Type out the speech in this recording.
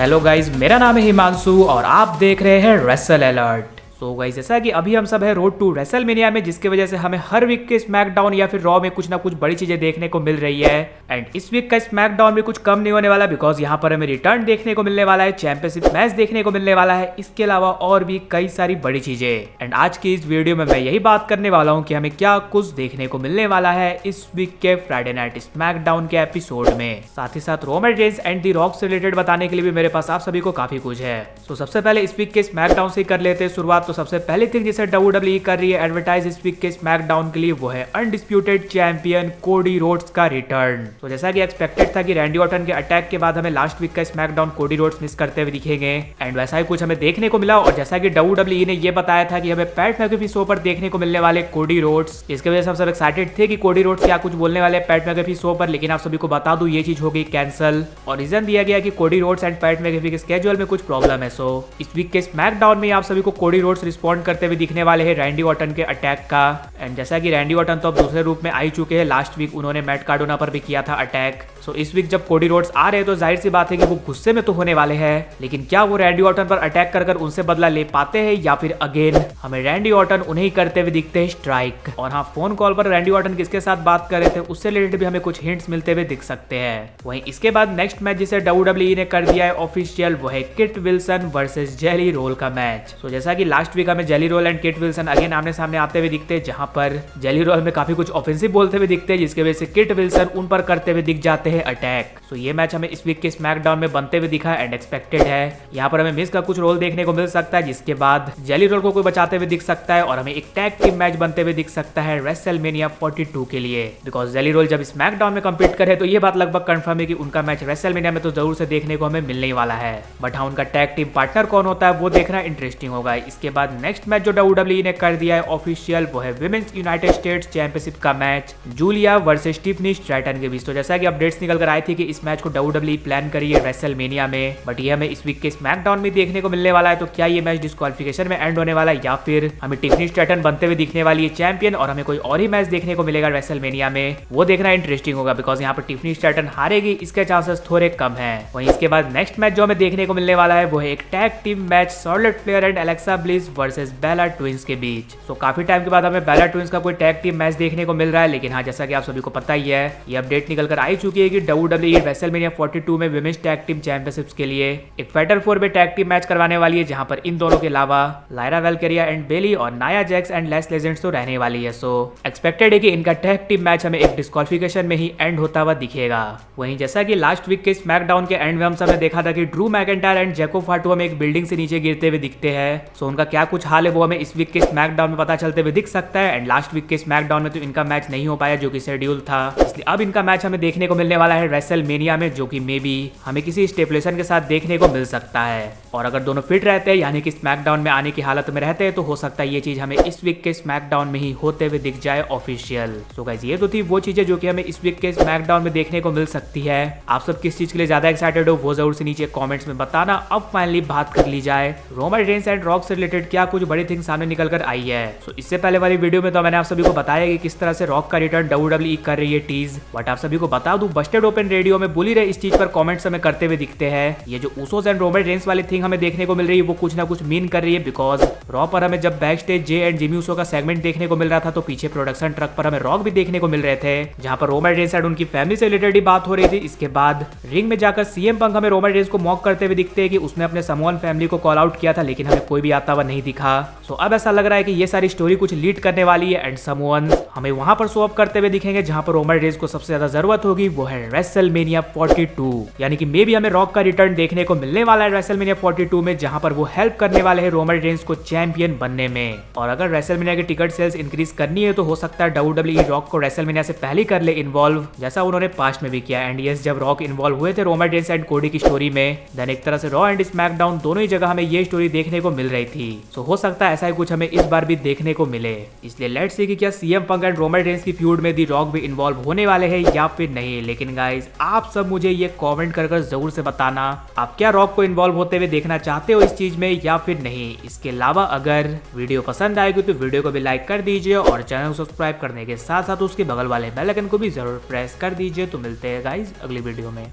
Hello guys, मेरा नाम है हिमांशु और आप देख रहे हैं रेसल अलर्ट। सो गाइज, जैसा कि अभी हम सब है रोड टू रेसलमेनिया में, जिसकी वजह से हमें हर वीक के स्मैकडाउन या फिर रॉ में कुछ ना कुछ बड़ी चीजें देखने को मिल रही है। एंड इस वीक का स्मैकडाउन भी कुछ कम नहीं होने वाला, बिकॉज यहाँ पर हमें रिटर्न देखने को मिलने वाला है, चैंपियनशिप मैच देखने को मिलने वाला है, इसके अलावा और भी कई सारी बड़ी चीजें। एंड आज की इस वीडियो में मैं यही बात करने वाला हूँ कि हमें क्या कुछ देखने को मिलने वाला है इस वीक के फ्राइडे नाइट स्मैकडाउन के एपिसोड में। साथ ही साथ Roman Reigns and the rock से रिलेटेड बताने के लिए भी मेरे पास आप सभी को काफी कुछ है। तो सबसे पहले इस वीक के स्मैकडाउन से कर लेते हैं शुरुआत। तो सबसे पहली थिंग जिसे WWE कर रही है एडवर्टाइज इस वीक के स्मैकडाउन के लिए, वो है अनडिस्प्यूटेड चैंपियन कोडी रोड्स का रिटर्न। तो जैसा कि एक्सपेक्टेड था कि रैंडी ऑर्टन के अटैक के बाद हमें लास्ट वीक का स्मैकडाउन कोडी रोड्स मिस करते हुए दिखेंगे, एंड वैसा ही कुछ हमें देखने को मिला। और जैसा कि WWE ने ये बताया था कि हमें पैट मैकेफी शो पर देखने को मिलने वाले कोडी रोड्स, इसके वजह से हम सब एक्साइटेड थे कि कोडी रोड्स क्या कुछ बोलने वाले पैट मैकेफी शो पर। लेकिन आप सभी को बता दूं, ये चीज हो गई कैंसिल, और रीजन दिया गया कि Cody Rhodes and PAT McAfee के स्केड्यूल में कुछ प्रॉब्लम है। सो इस वीक के स्मैकडाउन में आप सभी को कोडी रोड्स रिस्पॉन्ड करते हुए दिखने वाले हैं रैंडी ऑर्टन के अटैक का। एंड जैसा कि रैंडी ऑर्टन तो अब दूसरे रूप में आ ही चुके हैं, लास्ट वीक उन्होंने मैट कार्डोना पर भी किया था अटैक। सो इस वीक जब कोडी रोड्स आ रहे हैं तो जाहिर सी बात है कि वो गुस्से में तो होने वाले हैं, लेकिन क्या वो रैंडी ऑर्टन पर अटैक कर उनसे बदला ले पाते हैं, या फिर अगेन हमें रैंडी ऑर्टन उन्हें ही करते हुए दिखते हैं स्ट्राइक। और हाँ, फोन कॉल पर रैंडी ऑर्टन किसके साथ बात कर रहे थे उससे रिलेटेड भी हमें कुछ हिंट्स मिलते हुए दिख सकते हैं। वहीं इसके बाद नेक्स्ट मैच जिसे WWE ने कर दिया है ऑफिशियल, वो है Kit Wilson versus Jelly Roll का मैच। तो जैसा कि लास्ट वीक हमें Jelly Roll and Kit Wilson again आमने सामने आते हुए दिखते हैं, जहां पर जेली रोल में काफी कुछ ऑफेंसिव बोलते हुए दिखते हैं, जिसके वजह से किट विल्सन उन पर करते हुए दिख जाते हैं अटैक। तो ये मैच हमें इस वीक के स्मैकडाउन में बनते हुए दिखा एंड एक्सपेक्टेड है। यहाँ पर हमें मिस का कुछ रोल देखने को मिल सकता है, जिसके बाद जेली रोल को कोई बचाते हुए दिख सकता है, और हमें एक टैग टीम मैच बनते हुए दिख सकता है रेसलमेनिया 42 के लिए। बिकॉज जेली रोल जब स्मैकडाउन में कम्पीट करे तो ये बात लगभग कंफर्म है कि उनका मैच रेसलमेनिया में तो जरूर से देखने को हमें मिलने ही वाला है। बट हाँ, उनका टैग टीम पार्टनर कौन होता है वो देखना इंटरेस्टिंग होगा। इसके बाद नेक्स्ट मैच जो WWE ने कर दिया है ऑफिशियल, वो है विमेंस यूनाइटेड स्टेट्स चैंपियनशिप का match Julia versus Tiffany Stratton के बीच। तो जैसा कि अपडेट्स निकल कर आई थी कि इस मैच को WWE प्लान करी है रेसलमेनिया में, बट ये हमें इस वीक के स्मैकडाउन में देखने को मिलने वाला है। तो क्या ये मैच डिस्क्वालिफिकेशन में एंड होने वाला है, या फिर हमें टिफनी स्ट्रैटन बनते हुए दिखने वाली है चैंपियन और हमें कोई और ही मैच देखने को मिलेगा रेसलमेनिया में, वो देखना इंटरेस्टिंग होगा। बिकॉज यहाँ पर टिफनी स्ट्रैटन हारेगी, इसके चांसेस थोड़े कम है। वहीं इसके बाद नेक्स्ट मैच जो हमें देखने को मिलने वाला है, वो है एक tag team match Charlotte Flair and Alexa Bliss versus Bella Twins के बीच। तो काफी टाइम के बाद हमें बेला ट्विंस का कोई टैग टीम मैच देखने को मिल रहा है। लेकिन हाँ, जैसा कि आप सभी को पता ही है, ये अपडेट निकल कर आई चुकी है कि WWE रेसलमेनिया 42 में विमेंस टैग टीम चैंपियनशिप्स के लिए एक फेडरल 4 में टैग टीम मैच करवाने वाली है, जहां पर इन दोनों के अलावा लायरा वेलकेरिया एंड बेली और Nia Jax and less legends तो रहने वाली है। सो एक्सपेक्टेड है कि इनका टैग टीम मैच हमें एक डिस्क्वालिफिकेशन में ही एंड होता हुआ दिखेगा। वहीं जैसा कि लास्ट वीक के स्मैकडाउन के एंड में हम सबने देखा था कि ड्रू मैकेंटायर एंड जैको फाटू हमें एक बिल्डिंग से नीचे गिरते हुए दिखते हैं। सो उनका क्या कुछ हाल है वो हमें इस वीक के स्मैकडाउन में पता चलते हुए दिख सकता है। एंड लास्ट वीक के स्मैकडाउन में तो इनका मैच नहीं हो पाया जो कि शेड्यूल था, इसलिए अब इनका मैच हमें देखने को मिलने वाला है रेसलमेनिया में, जो कि मे बी हमें किसी स्टेपुलेशन के साथ देखने को मिल सकता है। और अगर दोनों फिट रहते हैं, यानी कि स्मैकडाउन में आने की हालत में रहते हैं, तो हो सकता है ये चीज हमें इस वीक के स्मैकडाउन में ही होते हुए दिख जाए ऑफिशियल। सो गाइस, ये तो थी वो चीजें जो कि हमें इस वीक के स्मैकडाउन में देखने को मिल सकती है। आप सब किस चीज के लिए ज्यादा एक्साइटेड हो वो जरूर से नीचे कमेंट्स में बताना। अब फाइनली बात कर ली जाए रोमन रेंस एंड रॉक से रिलेटेड क्या कुछ बड़ी थिंग सामने निकल कर आई है। सो इससे पहले वाली वीडियो में तो मैंने आप सभी को बताया कि किस तरह से रॉक का रिटर्न WWE कर रही है टीज। बट आप सभी को बता दूं, बस्टेड ओपन रेडियो में बुली रे इस चीज पर कमेंट्स हमें करते हुए दिखते हैं। ये जो उसोस एंड रोमन रेंस वाली थिंग हमें देखने को मिल रही है वो कुछ ना कुछ मीन कर रही है। बिकॉज रॉ पर हमें जब back stage J and Jimmy Uso का सेगमेंट देखने को मिल रहा था, तो पीछे प्रोडक्शन ट्रक पर हमें रॉक भी देखने को मिल रहे थे, जहां पर रोमन रेंस एंड उनकी फैमिली से रिलेटेड ही बात हो रही थी। इसके बाद रिंग में जाकर सीएम पंक हमें रोमन रेंस को मॉक करते हुए दिखते हैं कि उसने अपने समोन फैमिली को कॉल आउट किया था, लेकिन हमें कोई भी आता हुआ नहीं दिखा। सो अब ऐसा लग रहा है कि ये सारी स्टोरी कुछ लीड करने वाली है, एंड समोन हमें वहां पर शो अप करते हुए दिखेंगे जहां पर रोमन रेंस को सबसे ज्यादा जरूरत होगी, वो है रेसलमेनिया 42। यानी कि मे बी हमें रॉक का रिटर्न देखने को मिलने वाला है रेसलमेनिया 42 में, जहां पर वो हेल्प करने वाले हैं रोमन रेंस को चैंपियन बनने में। और अगर रेसलमेनिया की टिकट सेल्स इंक्रीज करनी है तो हो सकता है WWE रॉक को रेसलमेनिया से पहले कर ले इन्वॉल्व, जैसा उन्होंने पास्ट में भी किया। एंड यस, जब रॉक इन्वॉल्व हुए थे रोमन रेंस एंड कोडी की स्टोरी में, देन एक तरह से रॉ एंड स्मैकडाउन दोनों ही जगह हमें ये स्टोरी देखने को मिल रही थी। सो हो सकता है ऐसा ही कुछ हमें इस बार भी देखने को मिले। इसलिए लेट्स सी कि क्या CM Punk and Roman Reigns की फ्यूड में दी रॉक भी इन्वॉल्व होने वाले हैं या फिर नहीं। लेकिन गाइज, आप सब मुझे ये कमेंट कर जरूर से बताना, आप क्या रॉक को इन्वॉल्व होते हुए देखना चाहते हो इस चीज में या फिर नहीं। इसके अलावा अगर वीडियो पसंद आएगी तो वीडियो को भी लाइक कर दीजिए, और चैनल को सब्सक्राइब करने के साथ साथ उसके बगल वाले बेल आइकन को भी जरूर प्रेस कर दीजिए। तो मिलते हैं गाइज अगली वीडियो में।